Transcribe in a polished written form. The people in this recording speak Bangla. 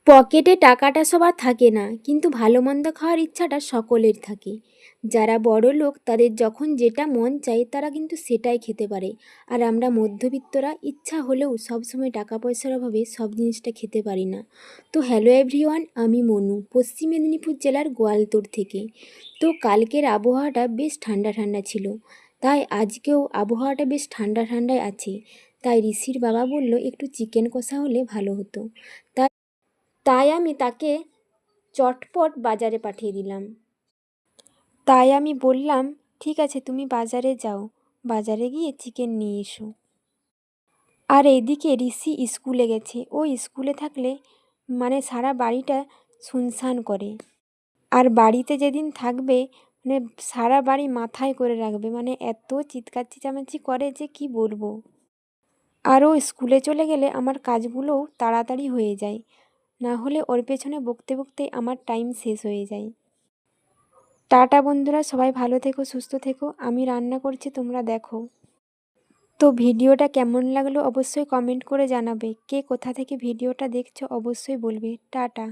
পকেটে টাকাটা সবার থাকে না, কিন্তু ভালো মন্দ খাওয়ার ইচ্ছাটা সকলের থাকে। যারা বড়লোক তাদের যখন যেটা মন চায় তারা কিন্তু সেটাই খেতে পারে। আর আমরা মধ্যবিত্তরা ইচ্ছা হলেও সবসময় টাকা পয়সার অভাবে সব জিনিসটা খেতে পারি না। তো হ্যালো এভরিওয়ান, আমি মনু, পশ্চিম মেদিনীপুর জেলার গোয়ালতোড় থেকে। তো কালকের আবহাওয়াটা বেশ ঠান্ডা ঠান্ডা ছিল, তাই আজকেও আবহাওয়াটা বেশ ঠান্ডা ঠান্ডাই আছে। তাই ঋষির বাবা বলল একটু চিকেন কষা হলে ভালো হতো। তাই আমি তাকে চটপট বাজারে পাঠিয়ে দিলাম। তাই আমি বললাম, ঠিক আছে তুমি বাজারে যাও, বাজারে গিয়ে চিকেন নিয়ে এসো। আর এদিকে ঋষি স্কুলে গেছে। ও স্কুলে থাকলে মানে সারা বাড়িটা সুনসান করে। আর বাড়িতে যেদিন থাকবে মানে সারা বাড়ি মাথায় করে রাখবে, মানে এত চিৎকার চেঁচামেচি করে যে কি বলবো। আর ও স্কুলে চলে গেলে আমার কাজগুলোও তাড়াতাড়ি হয়ে যায়, না হলে ওর পেছনে বকতে বকতে আমার টাইম শেষ হয়ে যায়। টাটা বন্ধুরা, সবাই ভালো থেকো, সুস্থ থেকো। আমি রান্না করছি, তোমরা দেখো। তো ভিডিওটা কেমন লাগলো অবশ্যই কমেন্ট করে জানাবে। কে কোথা থেকে ভিডিওটা দেখছো অবশ্যই বলবে। টাটা।